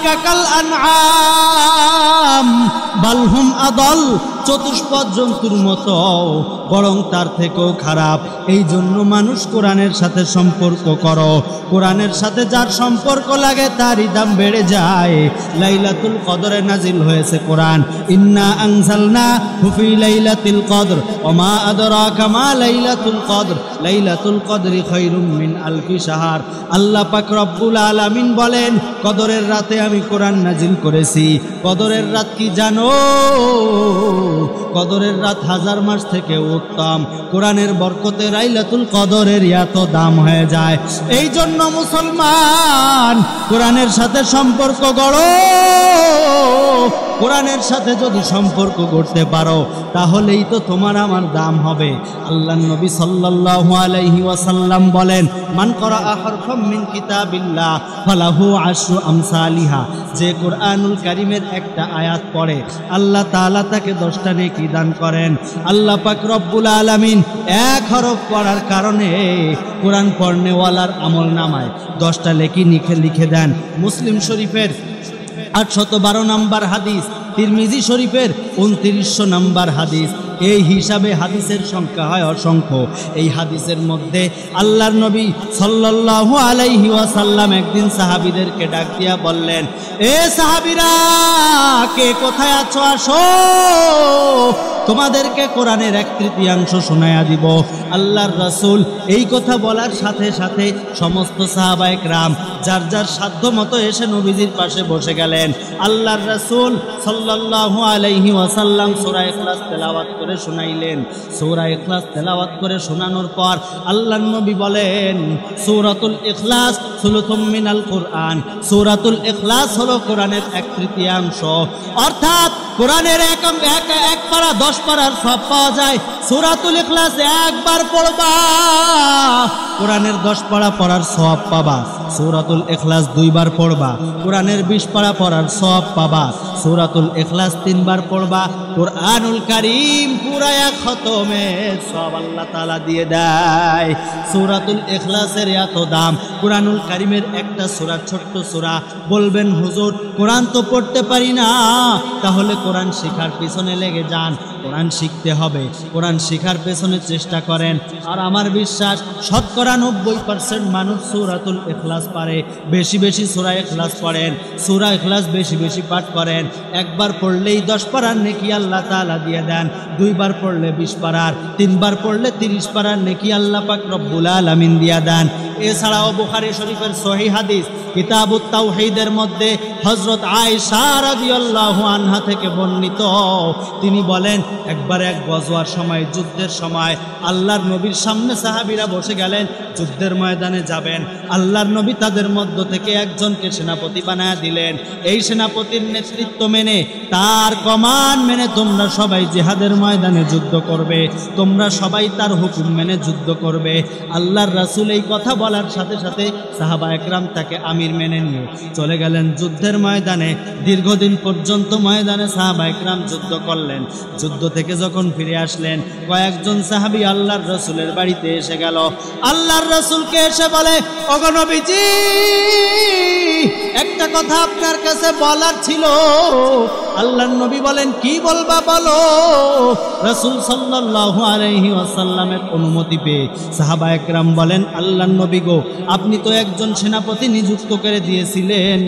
উলাইকা কাল আনআম বাল হুম আদল, চতুষ্পদ জন্তুর মতো, বরং তার থেকেও খারাপ। এই জন্য মানুষ কোরআনের সাথে সম্পর্ক করো। কোরআনের সাথে যার সম্পর্ক লাগে তারই দাম বেড়ে যায়। লাইলাতুল কদরে নাজিল হয়েছে কোরআন। ইন্না আনজালনা ফি লাইলাতুল কদর ওয়া মা আদরাকা মা লাইলাতুল কদর লাইলাতুল কদরি খায়রুম মিন আলফি শাহর। আল্লাহ পাক রব্বুল আলামিন বলেন, কদরের রাতে আমি কোরআন নাজিল করেছি। কদরের রাত কি জানো? কদরের রাত 1000 মাস থেকে উত্তম। কোরআনের বরকতে লাইলাতুল কদরের এত দাম হয়ে যায়। এই জন্য মুসলমান, কোরআনের সাথে সম্পর্ক গড়ো। কোরআনের সাথে যদি সম্পর্ক করতে পারো তাহলেই তো তোমার আমার দাম হবে। আল্লাহর নবী সাল্লাল্লাহু আলাইহি ওয়াসাল্লাম বলেন, মান করাআ হারফাম মিন কিতাবিল্লাহ ফালাহু আশরু আমসালিহা। যে কোরআনুল কারীমের একটা আয়াত পড়ে আল্লাহ তাআলা তাকে 10টা নেকি দান করেন। আল্লাহ পাক রব্বুল আলামিন এক হরফ পড়ার কারণে কোরআন পড়নেওয়ালার আমলনামায় 10টা নেকি লিখে দেন। মুসলিম শরীফের 812 নম্বর হাদিস, তিরমিজি শরীফের 2900 নম্বর হাদিস। এই হিসাবে হাদিসের সংখ্যা হয় অসংখ্য। এই হাদিসের মধ্যে আল্লাহর নবী সাল্লাল্লাহু আলাইহি ওয়াসাল্লাম একদিন সাহাবীদেরকে ডাক দিয়া বললেন, এ সাহাবীরা, কে কোথায় আছো? আসো, তোমাদেরকে কোরআনের 1/3 শোনায়া দিব। আল্লাহর রাসূল এই কথা বলার সাথে সাথে সমস্ত সাহাবায়ে কেরাম যার যার সাধ্য মতো এসে নবীজির পাশে বসে গেলেন। আল্লাহর রাসূল সাল্লাল্লাহু আলাইহি ওয়াসাল্লাম সূরা ইখলাস তেলাওয়াত করে শোনাইলেন। সূরা ইখলাস তেলাওয়াত করে শোনানোর পর আল্লাহর নবী বলেন, সূরাতুল ইখলাস সুলুতুম মিনাল কুরআন। সূরাতুল ইখলাস হলো কোরআনের 1/3, অর্থাৎ কোরআনের এক পারা 10 পারার সব পাওয়া যায়। সূরাতুল ইখলাস একবার পড়বা, কোরআনের 10 পারা পড়ার সওয়াব পাবা। সূরাতুল ইখলাস 2 বার পড়বা, কোরআনের 20 পারা পড়ার সওয়াব পাবা। সূরাতুল ইখলাস 3 বার পড়বা, কোরআনুল কারীম পুরা এক খতমের সওয়াব আল্লাহ তাআলা দিয়ে দেয়। সূরাতুল ইখলাসের এত দাম। কোরআনুল কারীমের একটা সূরা, ছোট্ট সূরা। বলবেন হুজুর, কোরআন তো পড়তে পারি না, তাহলে কোরআন শেখার পিছনে লেগে যান। কোরআন শিখতে হবে, কোরআন শেখার পেছনে চেষ্টা করেন। আর আমার বিশ্বাস 90% মানুষ সূরাতুল ইখলাস পারে। বেশি বেশি সূরা ইখলাস পড়েন, সূরা ইখলাস বেশি বেশি পাঠ করেন। একবার পড়লেই 10 পারার নেকি আল্লাহ তাআলা দিয়ে দেন। 2 বার পড়লে 20 পারার, 3 বার পড়লে 30 পারার নেকি আল্লাহ পাক রব্বুল আলামিন দিয়া দেন। এছাড়াও বুখারী শরীফের সহিহ হাদিস কিতাবুত তাওহীদের মধ্যে হযরত আয়েশা রাদিয়াল্লাহু আনহা থেকে বর্ণিত, তিনি বলেন, একবার এক গজওয়ার সময়, যুদ্ধের সময় আল্লাহর নবীর সামনে সাহাবীরা বসে গেলেন, যুদ্ধের ময়দানে যাবেন। আল্লাহর নবী তাদের মধ্য থেকে একজনকে সেনাপতি বানায়া দিলেন। এই সেনাপতির নেতৃত্ব মেনে, তার কমান মেনে তোমরা সবাই জিহাদের ময়দানে যুদ্ধ করবে, তোমরা সবাই তার হুকুম মেনে যুদ্ধ করবে। আল্লাহর রাসূল এই কথা বলার সাথে সাথে সাহাবা একরাম তাকে আমির মেনে নিয়ে চলে গেলেন যুদ্ধের ময়দানে। দীর্ঘদিন পর্যন্ত ময়দানে সাহাবা একরাম যুদ্ধ করলেন। যুদ্ধ থেকে যখন ফিরে আসলেন, কয়েকজন সাহাবী আল্লাহর রাসূলের বাড়িতে এসে গেল। আল্লাহর রাসূলকে এসে বলে, ওগো নবীজি, একটা কথা আপনার কাছে বলার ছিল। আল্লাহর নবী বলেন, কি বলবা বলো। রাসূল সাল্লাল্লাহু আলাইহি ওয়াসাল্লামের অনুমতি পেয়ে সাহাবা একরাম বলেন, আল্লাহর নবী গো, আপনি তো একজন সেনাপতি নিযুক্ত করে দিয়েছিলেন,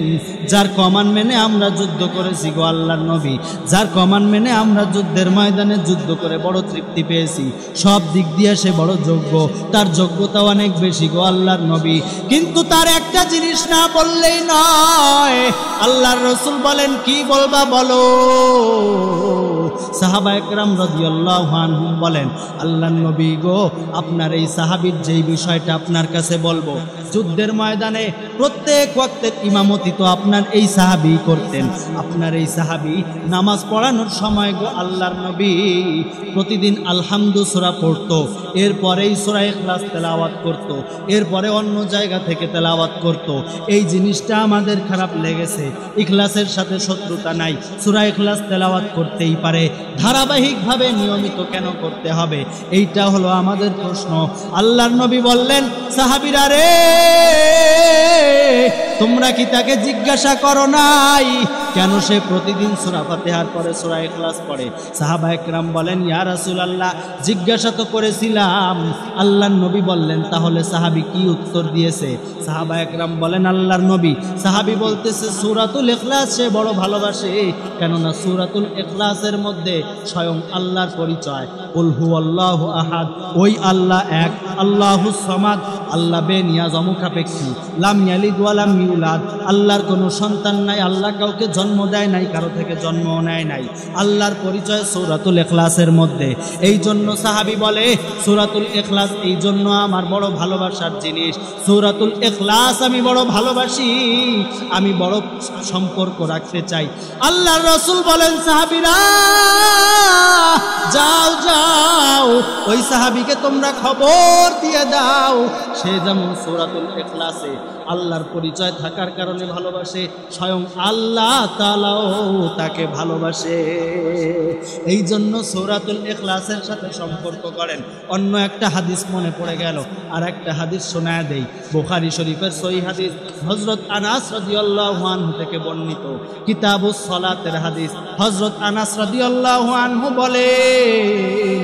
যার কমান মেনে আমরা যুদ্ধ করেছি গো আল্লাহর নবী, যার কমান মেনে আমরা যুদ্ধের ময়দানে যুদ্ধ করে বড় তৃপ্তি পেয়েছি। সব দিক দিয়ে সে বড় যোগ্য, তার যোগ্যতা অনেক বেশি গো আল্লাহর নবী। কিন্তু তার একটা জিনিস না বললেই নয়। আল্লাহর রাসূল বলেন, কি বলবা বলো। সাহাবা একরাম রাদিয়াল্লাহু আনহুম বলেন, আল্লাহর নবী গো, আপনার এই সাহাবীর যেই বিষয়টা আপনার কাছে বলবো, যুদ্ধের ময়দানে প্রত্যেক ওয়াক্তের ইমামতি তো আপনার এই সাহাবী করতেন। আপনার এই সাহাবী নামাজ পড়ানোর সময় গো আল্লাহর নবী প্রতিদিন আলহামদু সূরা পড়তো, এরপরেই সূরা ইখলাস তেলাওয়াত করত, এরপরে অন্য জায়গা থেকে তেলাওয়াত করত। এই জিনিসটা আমাদের খারাপ লেগেছে। ইখলাসের সাথে শত্রুতা নাই, সূরা ইখলাস তেলাওয়াত করতেই পারে, ধারাবাহিকভাবে নিয়মিত কেন করতে হবে? এইটা হলো আমাদের প্রশ্ন। আল্লাহর নবী বললেন, সাহাবীরা রে, তোমরা কি তাকে জিজ্ঞাসা করো নাই কেন সে প্রতিদিন সূরা ফাতিহার পরে সূরা ইখলাস পড়ে? সাহাবায়ে কেরাম বলেন, ইয়া রাসূলুল্লাহ, জিজ্ঞাসা তো করেছিলাম। আল্লাহর নবী বললেন, তাহলে সাহাবী কি উত্তর দিয়েছে? সাহাবায়ে কেরাম বলেন, আল্লাহর নবী, সাহাবী বলতেছে সূরাতুল ইখলাস সে বড় ভালোবাসে, কেননা সূরাতুল ইখলাসের মধ্যে স্বয়ং আল্লাহর পরিচয়। কুল হুয়াল্লাহু আহাদ, ওই আল্লাহ এক, আল্লাহুস সামাদ, আল্লাহ বেনিয়াজ অমুখাপেক্ষী, লাম ইয়ালিদ ওয়া লাম ইউলাদ, আল্লাহর কোনো সন্তান নাই, আল্লাহ কাউকে জন্ম দেয় নাই, কারো থেকে জন্মও নেয় নাই। আল্লাহর পরিচয় সূরাতুল ইখলাসের মধ্যে। এই জন্য সাহাবী বলে, সূরাতুল ইখলাস এই জন্য আমার বড় ভালোবাসার জিনিস, সূরাতুল ইখলাস আমি বড় ভালোবাসি, আমি বড় সম্পর্ক রাখতে চাই। আল্লাহর রাসূল বলেন, সাহাবীরা যাও যাও, ওই সাহাবীকে তোমরা খবর দিয়ে দাও, সে যেমন সূরাতুল ইখলাসে আল্লাহর পরিচয় থাকার কারণে ভালোবাসে, স্বয়ং আল্লাহ তাআলাও তাকে ভালোবাসে। এই জন্য সূরাতুল ইখলাসের সাথে সম্পর্ক করেন। অন্য একটা হাদিস মনে পড়ে গেল, আর একটা হাদিস শোনায় দেই। বুখারী শরীফের সহিহ হাদিস, হযরত আনাস রাদিয়াল্লাহু আনহু থেকে বর্ণিত, কিতাবুস সালাতের হাদিস। হযরত আনাস রাদিয়াল্লাহু আনহু বলেন,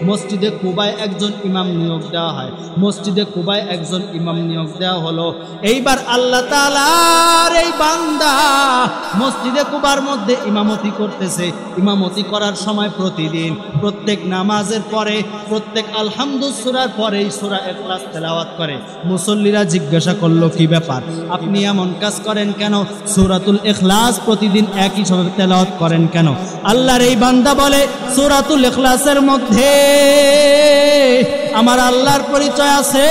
মসজিদে কুবায় একজন ইমাম নিয়োগ দেওয়া হয়। মসজিদে কুবায় একজন ইমাম নিয়োগ দেওয়া হলো। এইবার আল্লাহ তাআলার এই বান্দা মসজিদে কুবার মধ্যে ইমামতি করতেছে। ইমামতি করার সময় প্রতিদিন প্রত্যেক নামাজের পরে, প্রত্যেক আলহামদুলিল্লাহ সূরার পরে সূরা ইখলাস তেলাওয়াত করে। মুসল্লিরা জিজ্ঞাসা করলো, কি ব্যাপার, আপনি এমন কাজ করেন কেন? সূরাতুল ইখলাস প্রতিদিন একই সময় তেলাওয়াত করেন কেন? আল্লাহর এই বান্দা বলে, সূরাতুল ইখলাসের মধ্যে আমার আল্লাহর পরিচয় আছে,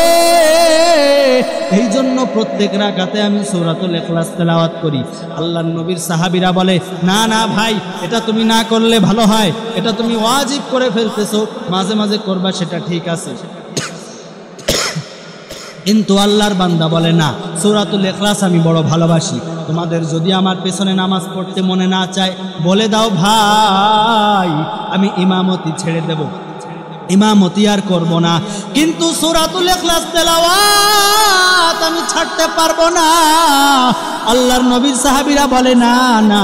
এই জন্য প্রত্যেক রাকাতে আমি সূরাতুল ইখলাস তেলাওয়াত করি। আল্লাহর নবীর সাহাবীরা বলে, না না ভাই, এটা তুমি না করলে ভালো হয়, এটা তুমি ওয়াজিব করে ফেলতেছো, মাঝে মাঝে করবা সেটা ঠিক আছে। কিন্তু আল্লাহর বান্দা বলে, না, সূরাতুল ইখলাস আমি বড় ভালোবাসি। তোমাদের যদি আমার পেছনে নামাজ পড়তে মনে না চায়, বলে দাও ভাই, আমি ইমামতি ছেড়ে দেব, ইমামতি আর করব না, কিন্তু সূরাতুল ইখলাস তেলাওয়াত আমি ছাড়তে পারবো না। আল্লাহর নবীর সাহাবীরা বলে, না না,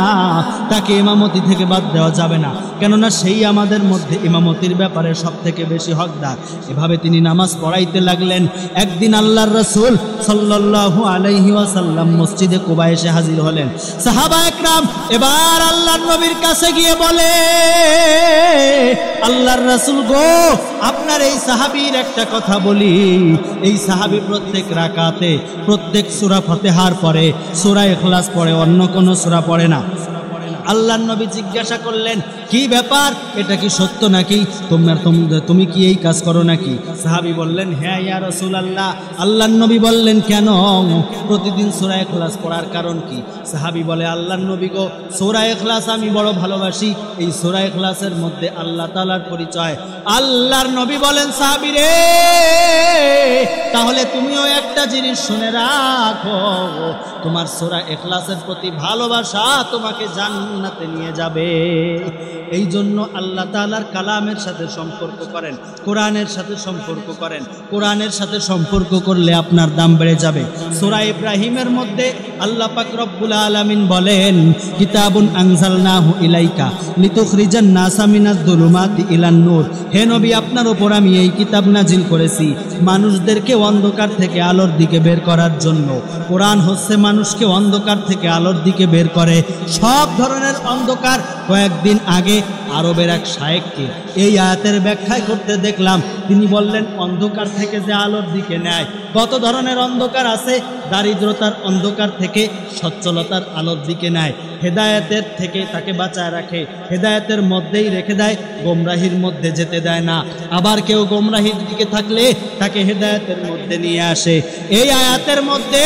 তাকে ইমামতি থেকে বাদ দেওয়া যাবে না, কেননা সেই আমাদের মধ্যে ইমামতির ব্যাপারে সব থেকে বেশি হকদার। এভাবে তিনি নামাজ পড়াইতে লাগলেন। একদিন আল্লাহর রাসূল সাল্লাল্লাহু আলাইহি ওয়াসাল্লাম মসজিদে কুবা এসে হাজির হলেন। সাহাবায়ে কেরাম এবার আল্লাহর নবীর কাছে গিয়ে বলে, আল্লাহর রাসূল গো, আপনার এই সাহাবীর একটা কথা বলি, এই সাহাবী প্রত্যেক রাকাতে প্রত্যেক সূরা ফাতিহার পরে সূরা ইখলাস পড়ে, অন্য কোনো সূরা পড়ে না। আল্লাহর নবী জিজ্ঞাসা করলেন, কি ব্যাপার, এটা কি সত্য নাকি? তুমি কি এই কাজ করো নাকি? সাহাবী বললেন, হ্যাঁ ইয়া রাসূলুল্লাহ। আল্লাহর নবী বললেন, কেন প্রতিদিন সূরা ইখলাস পড়ার কারণ কি? সাহাবী বলে, আল্লাহর নবী গো, সূরা ইখলাস আমি বড় ভালোবাসি, এই সূরা ইখলাসের মধ্যে আল্লাহ তাআলার পরিচয়। আল্লাহর নবী বলেন, সাহাবী রে, তাহলে তুমিও একটা জিনিস শুনে রাখো, তোমার সূরা ইখলাসের প্রতি ভালোবাসা তোমাকে জান্নাতে নিয়ে যাবে। এই জন্য আল্লাহ তাআলার কালামের সাথে সম্পর্ক করেন, কোরআনের সাথে সম্পর্ক করেন। কোরআনের সাথে সম্পর্ক করলে আপনার দাম বেড়ে যাবে। সূরা ইব্রাহিমের মধ্যে আল্লাহ পাক রব্বুল আলামিন বলেন, কিতাবুন আনজালনাহু ইলাইকা লিতুখরিজান নাসা মিনাজ যুলুমাতি ইলান নূর। হে নবী, আপনার উপর আমি এই কিতাব নাজিল করেছি মানুষদেরকে অন্ধকার থেকে আলোর দিকে বের করার জন্য। কোরআন হচ্ছে মানুষকে অন্ধকার থেকে আলোর দিকে বের করে। সব ধরনের অন্ধকার। কয়েকদিন আগে আরবের এক শায়েখকে এই আয়াতের ব্যাখ্যায় করতে দেখলাম। তিনি বললেন, অন্ধকার থেকে যে আলোর দিকে নেয়, কত ধরনের অন্ধকার আছে। দারিদ্রতার অন্ধকার থেকে সচ্ছলতার আলোর দিকে নেয়, হেদায়েতের থেকে তাকে বাঁচায় রাখে, হেদায়েতের মধ্যেই রেখে দেয়, গোমরাহির মধ্যে যেতে দেয় না। আবার কেউ গোমরাহির দিকে থাকলে তাকে হেদায়েতের মধ্যে নিয়ে আসে। এই আয়াতের মধ্যে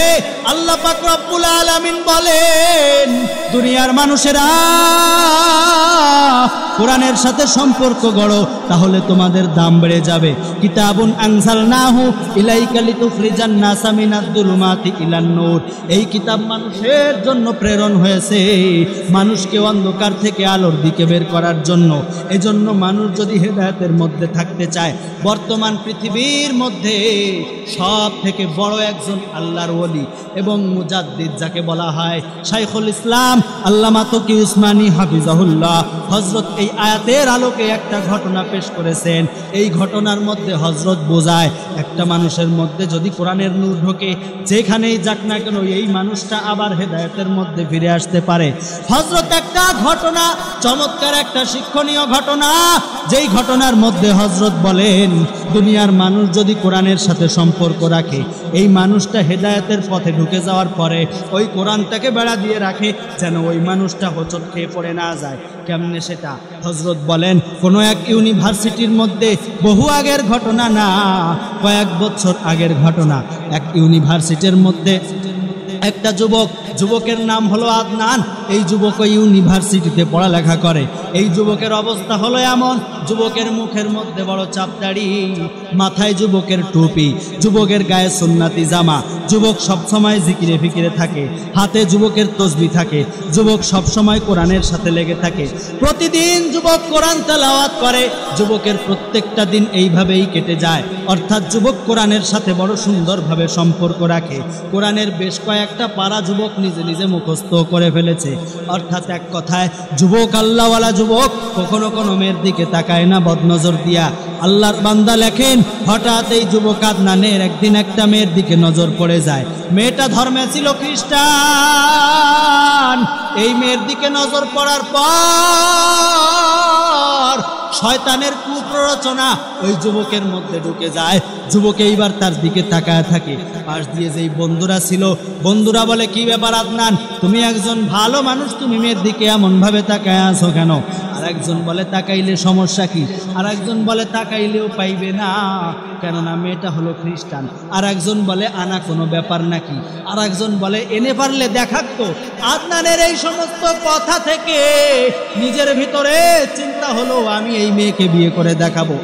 আল্লাহ পাক রব্বুল আলামিন বলেন, দুনিয়ার মানুষেরা কোরআনের সাথে সম্পর্ক গড়ো, তাহলে তোমাদের দাম বেড়ে যাবে। কিতাবুন আনজালনাহু ইলাইকা লিতুখরিজান নাসা মিনাজ যুলুমাতি ইলান নূর। এই কিতাব মানুষের জন্য প্রেরণ হয়েছে, মানুষকে অন্ধকার থেকে আলোর দিকে বের করার জন্য। এজন্য মানুষ যদি হেদায়েতের মধ্যে থাকতে চায়, বর্তমান পৃথিবীর মধ্যে সব থেকে বড় একজন আল্লাহর ওলি এবং মুজাদ্দিদ যাকে বলা হয় শাইখুল ইসলাম আল্লামা তকি উসমানী হাফিজাহুল্লাহ, হযরত এই আয়াতের আলোকে একটা ঘটনা পেশ করেছেন। এই ঘটনার মধ্যে হযরত বোঝায় একটা মানুষের মধ্যে যদি কোরআনের নূর ঢোকে, যেখানেই যাক না কেন এই মানুষটা আবার হেদায়েতের মধ্যে ফিরে আসতে পারে। হযরত একটা ঘটনা, চমৎকার একটা শিক্ষণীয় ঘটনা, যেই ঘটনার মধ্যে হযরত বলেন দুনিয়ার মানুষ যদি কোরআনের সাথে সম্পর্ক রাখে, এই মানুষটা হেদায়েতের পথে ঢুকে যাওয়ার পরে ওই কোরআনটাকে বেড়া দিয়ে রাখে যেন ওই মানুষটা হোঁচট খেয়ে পড়ে না যায়। কেমনে সেটা? হযরত বলেন কোনো এক ইউনিভার্সিটির মধ্যে, বহু আগের ঘটনা না, কয়েক বছর আগের ঘটনা। এক ইউনিভার্সিটির মধ্যে একটা যুবকের নাম হলো আদনান। এই যুবক ওই ইউনিভার্সিটিতে পড়ালেখা করে। এই যুবকের অবস্থা হলো এমন, যুবকের মুখের মধ্যে বড় চাপদাড়ি, মাথায় যুবকের টুপি, যুবকের গায়ে সুন্নাতি জামা, যুবক সবসময় জিকিরে ফিকিরে থাকে, হাতে যুবকের তসবিহ থাকে, যুবক সবসময় কোরআনের সাথে লেগে থাকে। প্রতিদিন যুবক কোরআন তেলাওয়াত করে। যুবকের প্রত্যেকটা দিন এইভাবেই কেটে যায়। অর্থাৎ যুবক কোরআনের সাথে বড় সুন্দরভাবে সম্পর্ক রাখে। কোরআনের বেশ কয়েকটা পারা যুবক নিজে নিজে মুখস্থ করে ফেলেছে। অর্থাৎ এক কথায় যুবক আল্লাহওয়ালা যুবক, কখনো কোনো মেয়ের দিকে তাকায় না বদনজর দিয়া। আল্লাহর বান্দা লেখেন হঠাৎ এই যুবক আদনানের একদিন একটা মেয়ের দিকে নজর পড়ে যায়। মেয়েটা ধর্মে ছিল খ্রিস্টান। এই মেয়ের দিকে নজর পড়ার পর শয়তানের কুপ্ররোচনা ওই যুবকের মধ্যে ঢুকে যায়। যুবক এইবার তার দিকে তাকায় থাকে। পাশ দিয়ে যেই বন্ধুরা ছিল, বন্ধুরা বলে কি ব্যাপার আদনান, তুমি একজন ভালো মানুষ, তুমি মেয়ের দিকে এমন ভাবে তাকায় আছো কেন? আর একজন বলে তাকাইলে সমস্যা কি? আর একজন বলে তাকাইলেও পাইবে না, কেননা মেয়েটা হলো খ্রিস্টান। আর একজন বলে আনা কোনো ব্যাপার নাকি? আর একজন বলে এনে পারলে দেখাতো। আদনানের এই সমস্ত কথা থেকে নিজের ভিতরে চিন্তা হলো আমি এই মেয়েকে বিয়ে করে দেখাবো।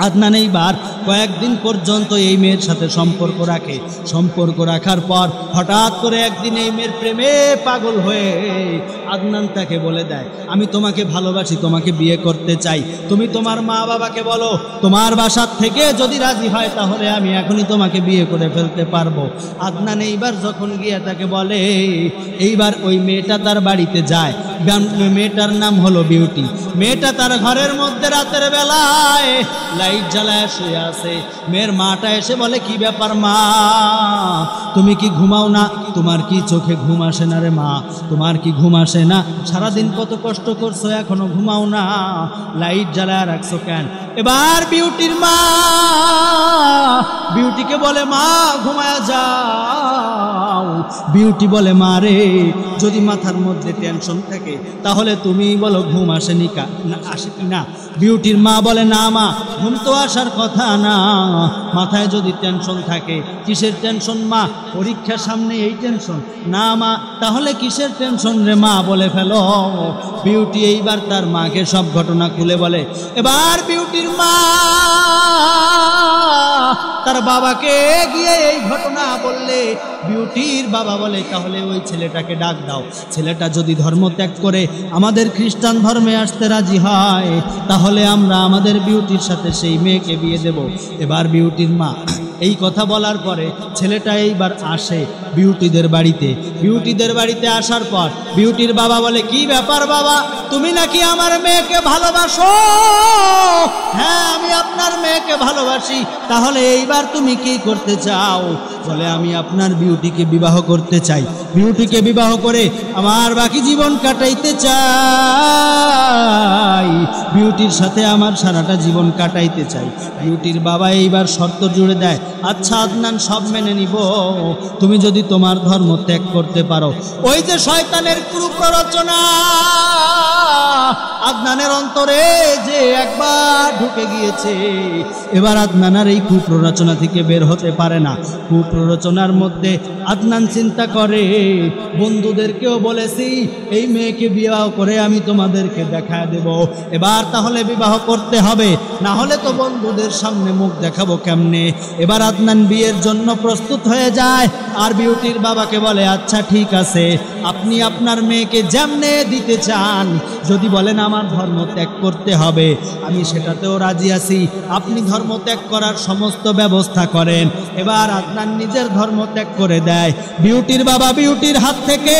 আদনান এইবার কয়েকদিন পর্যন্ত এই মেয়ের সাথে সম্পর্ক রাখে। সম্পর্ক রাখার পর হঠাৎ করে একদিন এই মেয়ের প্রেমে পাগল হয়ে আদনান তাকে বলে দেয় আমি তোমাকে ভালোবাসি, তোমাকে বিয়ে করতে চাই। তুমি তোমার মা বাবাকে বলো, তোমার বাসার থেকে যদি রাজি হয় তাহলে আমি এখনই তোমাকে বিয়ে করে ফেলতে পারবো। আদনান এইবার যখন গিয়ে তাকে বলে, এইবার ওই মেয়েটা তার বাড়িতে যায়। মেয়েটার নাম হলো বিউটি। মেয়েটা তার ঘরের মধ্যে রাতের বেলায় লাইট জ্বালায় শুয়ে আছে। মেয়ের মাটা এসে বলে কি ব্যাপার মা, তুমি কি ঘুমাও না? তোমার কি চোখে ঘুম আসে না রে মা? তোমার কি ঘুম আসে না? সারাদিন কত কষ্ট করছো, এখনো ঘুমাও না? লাইট জ্বালায় রাখছো কেন? এবার বিউটির মা বিউটিকে বলে মা ঘুমায়া যাও। বিউটি বলে মা রে, যদি মাথার মধ্যে টেনশন থাকে তাহলে তুমি বলো ঘুম আসেনি না আসে কি না? বিউটির মা বলে না মা, ঘুম তো আসার কথা না, মাথায় যদি টেনশন থাকে। কিসের টেনশন মা? পরীক্ষার সামনে এই টেনশন? না মা, তাহলে কিসের টেনশন রে মা? বলে ফেলো। বিউটি এইবার তার মাকে সব ঘটনা খুলে বলে। এবার বিউটির মা তার বাবাকে গিয়ে এই ঘটনা বললে বিউটির বাবা বলে তাহলে ওই ছেলেটাকে ডাক দাও। ছেলেটা যদি ধর্ম ত্যাগ করে আমাদের খ্রিস্টান ধর্মে আসতে রাজি হয় তাহলে আমরা আমাদের বিউটির সাথে সেই মেয়েকে বিয়ে দেব। এবার বিউটির মা এই কথা বলার পরে ছেলেটা এইবার আসে বিউটিদের বাড়িতে। বিউটিদের বাড়িতে আসার পর বিউটির বাবা বলে কি ব্যাপার বাবা, তুমি নাকি আমার মেয়েকে ভালোবাসো? হ্যাঁ আমি আপনার মেয়েকে ভালোবাসি। তাহলে এইবার তুমি কি করতে চাও? বলে আমি আপনার বিউটিকে বিবাহ করতে চাই। বিউটিকে বিবাহ করে আমার বাকি জীবন কাটাইতে চাই। বিউটির সাথে আমার সারাটা জীবন কাটাইতে চাই। বিউটির বাবা এইবার শর্ত জুড়ে দেয়, আচ্ছা আদনান সব মেনে নিব, তুমি যদি তোমার ধর্ম ত্যাগ করতে পারো। ওই যে শয়তানের কুপ্ররোচনা আদনানের অন্তরে যে একবার ঢুকে গিয়েছে, এবার আদনান আর এই কুপ্ররোচনা থেকে বের হতে পারে না। প্ররোচনার মধ্যে আদনান চিন্তা করে, বন্ধুদেরকেও বলেছি এই মেয়েকে বিবাহ করে আমি তোমাদেরকে দেখায় দেব, এবার তাহলে বিবাহ করতে হবে, না হলে তো বন্ধুদের সামনে মুখ দেখাবো কেমনে। এবার আদনান বিয়ের জন্য প্রস্তুত হয়ে যায়, আর বিউটির বাবাকে বলে আচ্ছা ঠিক আছে, আপনি আপনার মেয়েকে যেমনে দিতে চান, যদি বলেন আমার ধর্ম ত্যাগ করতে হবে আমি সেটাতেও রাজি আছি, আপনি ধর্ম ত্যাগ করার সমস্ত ব্যবস্থা করেন। এবার আদনান নিজের ধর্ম ত্যাগ করে দেয়। বিউটির বাবা বিউটির হাত থেকে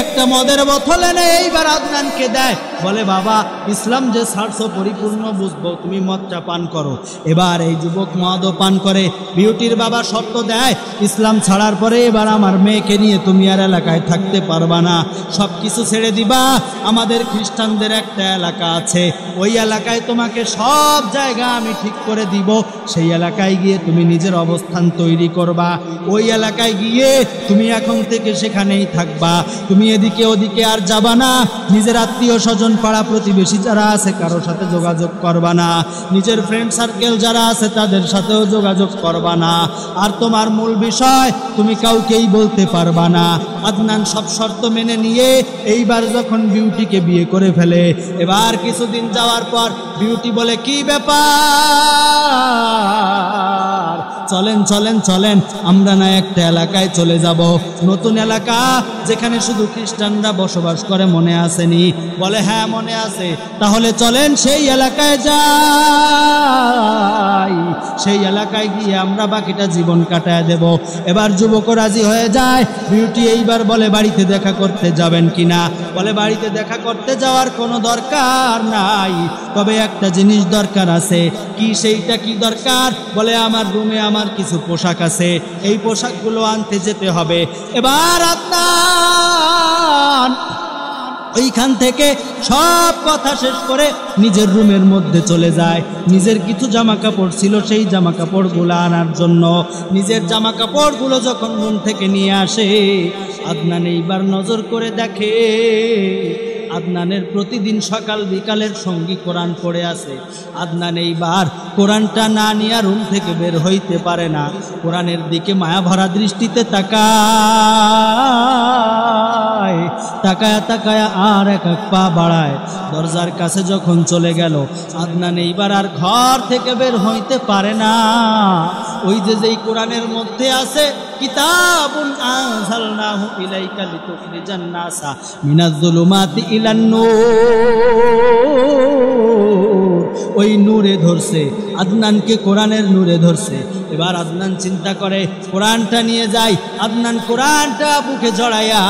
একটা মদের বোতল এনে এইবার আদনানকে দেয়, বলে বাবা ইসলাম যে ছাড়ছো পরিপূর্ণ বুঝবো, তুমি মদটা পান করো। এবার এই যুবক মদও পান করে। বিউটির বাবা শর্ত দেয়, ইসলাম ছাড়ার পরে এবার আমার মেয়েকে নিয়ে তুমি আর এলাকায় থাকতে পারবা না, সব কিছু ছেড়ে দিবা। আমাদের খ্রিস্টানদের একটা এলাকা আছে, ওই এলাকায় তোমাকে সব জায়গা আমি ঠিক করে দিব, সেই এলাকায় গিয়ে তুমি নিজের অবস্থান তৈরি করবা, ওই এলাকায় গিয়ে তুমি এখন থেকে সেখানেই থাকবা, তুমি এদিকে ওদিকে আর যাবা না, নিজের আত্মীয় স্বজন পাড়া প্রতিবেশী যারা আছে কারোর সাথে যোগাযোগ করবা না, নিজের ফ্রেন্ড সার্কেল যারা আছে তাদের সাথেও যোগাযোগ করবা না, আর তোমার মূল বিষয় তুমি কাউকেই বলতে পারবা না। আদনান সব শর্ত মেনে নিয়ে এইবার যখন বিউটিকে বিয়ে করে ফেলে, এবার কিছুদিন যাওয়ার পর বিউটি বলে কি ব্যাপার, চলেন চলেন চলেন আমরা না একটা এলাকায় চলে যাব, নতুন এলাকা যেখানে শুধু খ্রিস্টানরা বসবাস করে, মনে আসেনি? বলে হ্যাঁ মনে আছে, তাহলে চলেন সেই এলাকায় যাই, সেই এলাকায় গিয়ে আমরা বাকিটা জীবন কাটায় দেব। এবার যুবক রাজি হয়ে যায়। বিউটি এইবার বলে বাড়িতে দেখা করতে যাবেন কিনা? বলে বাড়িতে দেখা করতে যাওয়ার কোনো দরকার নাই, তবে একটা জিনিস দরকার আছে। কি সেইটা কি দরকার? বলে আমার রুমে আমার কিছু পোশাক আছে, এই পোশাকগুলো আনতে যেতে হবে। এবার আদনান ওইখান থেকে সব কথা শেষ করে নিজের রুমের মধ্যে চলে যায়। নিজের কিছু জামা কাপড় ছিল, সেই জামা কাপড়গুলো আনার জন্য নিজের জামা কাপড়গুলো যখন রুম থেকে নিয়ে আসে, আদনান এইবার নজর করে দেখে আদনানের প্রতিদিন সকাল বিকালের সঙ্গী কোরআন পড়ে আছে। আদনান এইবার কোরআনটা না নিয়ে রুম থেকে বের হইতে পারে না, কোরআনের দিকে মায়া ভরা দৃষ্টিতে তাকায়, তাকায়া তাকায়া আর এক এক পা বাড়ায়। দরজার কাছে যখন চলে গেল, আদনান এইবার আর ঘর থেকে বের হইতে পারে না। ওই যে যেই কোরআনের মধ্যে আছে কিতাবুন আনজালনাহু ইলাইকা লিতুখরিজান নাসা মিনাজ যুলুমাতি ইলান নূর, ওই নূরে ধরছে আদনানকে, কোরআনের নূরে ধরছে। এবার আদনান চিন্তা করে কোরআনটা নিয়ে যাই। আদনান কোরআনটা বুকে জড়াইয়া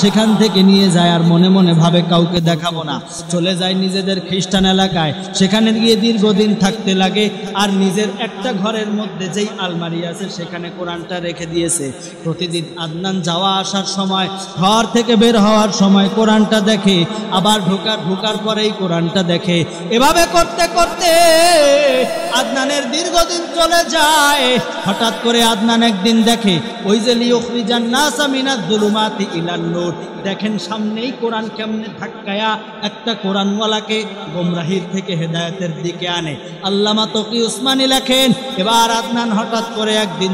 সেখান থেকে নিয়ে যায়, আর মনে মনে ভাবে কাউকে দেখাবো না। চলে যায় নিজেদের খ্রিস্টান এলাকায়, সেখানে গিয়ে দীর্ঘদিন থাকতে লাগে। আর নিজের একটা ঘরের মধ্যে যেই আলমারি আছে সেখানে কোরআনটা রেখে দিয়েছে। প্রতিদিন আদনান যাওয়া আসার সময়, ঘর থেকে বের হওয়ার সময় কোরআনটা দেখে, আবার ঢোকার পরেই কোরআনটা দেখে। এভাবে করতে করতে আদনানের দীর্ঘদিন চলে যায়। হঠাৎ করে আদনান একদিন দেখে ওই যে লিউখরিজান নাসা মিনাজ যুলুমাতি ইলান নূর, দেখেন সামনেই কোরআন কেমনে ধাক্কায়া একটা কোরআনওয়ালাকে গোমরাহির থেকে হেদায়েতের দিকে আনে। আল্লামা তকি উসমানী লেখেন, এবার আদনান হঠাৎ করে একদিন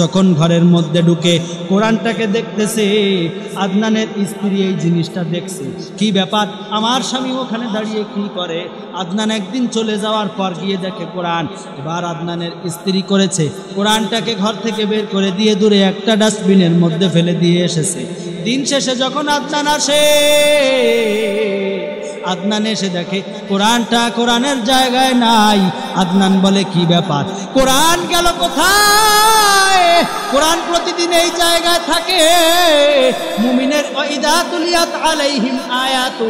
যখন ঘরের মধ্যে ঢুকে কোরআনটাকে দেখতেছে, আদনানের স্ত্রী এই জিনিসটা দেখছে, কি ব্যাপার আমার স্বামী ওখানে দাঁড়িয়ে কি করে? আদনান একদিন চলে যাওয়ার পর গিয়ে দেখে কোরআন। এবার আদনানের স্ত্রী করেছে, কোরআনটাকে ঘর থেকে বের করে দিয়ে দূরে একটা ডাস্টবিনের মধ্যে ফেলে দিয়ে এসেছে। দিন শেষে যখন আদনান আসে, আদনান এসে দেখে কোরআনটা কোরআনের জায়গায় নাই। আদনান বলে কি ব্যাপার, কোরআন গেল কোথায়? কোরআন প্রতিদিন এই জায়গায় থাকে। মুমিনের ওয়াইদা তুলিয়াত আলাইহিম আয়াতু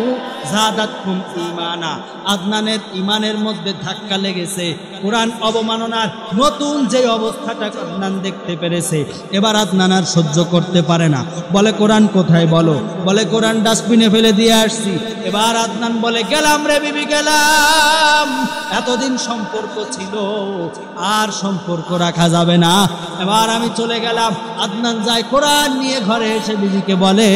যাদাতহুম ঈমানা, আদনানের ঈমানের মধ্যে ধাক্কা লেগেছে। কোরআন অবমাননার নতুন যে অবস্থাটা আদনান দেখতে পেরেছে, এবার আদনান আর সহ্য করতে পারে না। বলে কোরআন কোথায় বলো? বলে কোরআন ডাস্টবিনে ফেলে দিয়ে আসছি। এবার আদনান বলে গেলাম রে বিবি গেলাম, এতদিন সম্পর্ক ছিল আর সম্পর্ক রাখা যাবে না, এবার আমি চলে গেলাম। আদনান যায় কোরআন নিয়ে ঘরে এসে বিবিকে বলে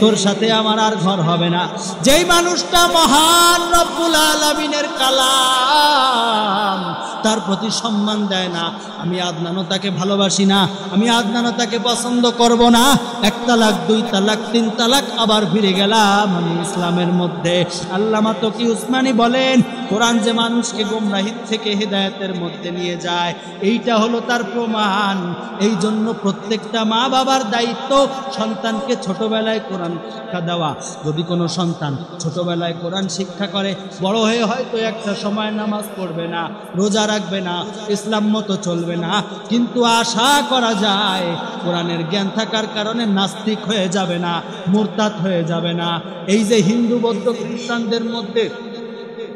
তোর সাথে আমার আর ঘর হবে না। যেই মানুষটা মহান রব্বুল আলামিনের কালাম, তার প্রতি সম্মান দেয় না, আমি আদনানও তাকে ভালোবাসি না, আমি আদনানও তাকে পছন্দ করব না, 1 তালাক 2 তালাক 3 তালাক আবার ফিরে গেলাম আমি ইসলামের মধ্যে। আল্লামা তকি উসমানী বলেন, কোরআন যে মানুষকে গোমরাহিত থেকে হেদায়েতের মধ্যে নিয়ে যায়, এইটা হলো তার প্রমাণ। এই জন্য প্রত্যেকটা মা বাবার দায়িত্ব সন্তানকে ছোটবেলায় কোরআন শিক্ষা দেওয়া। যদি কোনো সন্তান ছোটবেলায় কোরআন শিক্ষা করে, বড় হয়ে হয়তো একটা সময় নামাজ পড়বে না, রোজা রাখবে না, ইসলাম মতো চলবে না, কিন্তু আশা করা যায় কোরআনের জ্ঞান থাকার কারণে নাস্তিক হয়ে যাবে না, মুরতাদ হয়ে যাবে না। এই যে হিন্দু বৌদ্ধ খ্রিস্টানদের মধ্যে,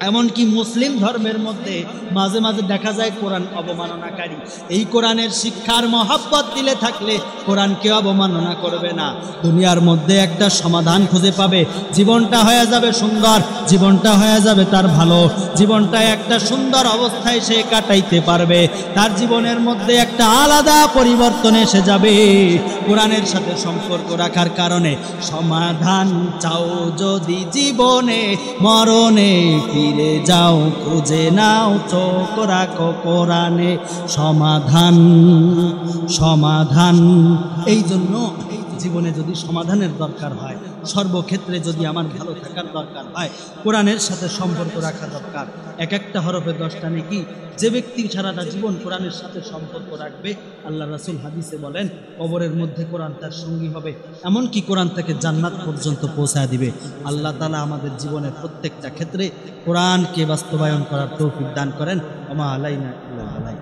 এমনকি মুসলিম ধর্মের মধ্যে মাঝে মাঝে দেখা যায় কোরআন অবমাননাকারী। এই কোরআনের শিক্ষার মহব্বত দিলে থাকলে কোরআনকে অবমাননা করবে না, দুনিয়ার মধ্যে একটা সমাধান খুঁজে পাবে, জীবনটা হয়ে যাবে সুন্দর, জীবনটা হয়ে যাবে তার ভালো, জীবনটা একটা সুন্দর অবস্থায় সে কাটাইতে পারবে, তার জীবনের মধ্যে একটা আলাদা পরিবর্তন এসে যাবে কোরআনের সাথে সম্পর্ক রাখার কারণে। সমাধান চাও যদি জীবনে, মরণে ফিরে যাও, খুঁজে নাও চোখ রাখো কোরআনে। সমাধান সমাধান, এই জন্য জীবনে যদি সমাধানের দরকার হয়, সর্বক্ষেত্রে যদি আমার ভালো থাকার দরকার হয়, কোরআনের সাথে সম্পর্ক রাখা দরকার। এক একটা হরফে 10টা নেকি। যে ব্যক্তি সারাটা জীবন কোরআনের সাথে সম্পর্ক রাখবে, আল্লাহ রাসূল হাদিসে বলেন, কবরের মধ্যে কোরআন তার সঙ্গী হবে, এমনকি কোরআন তাকে জান্নাত পর্যন্ত পৌঁছায় দিবে। আল্লাহ তাআলা আমাদের জীবনের প্রত্যেকটা ক্ষেত্রে কোরআনকে বাস্তবায়ন করার তৌফিক দান করেন। ওমা আলাইনা ইল্লাল বালাগ।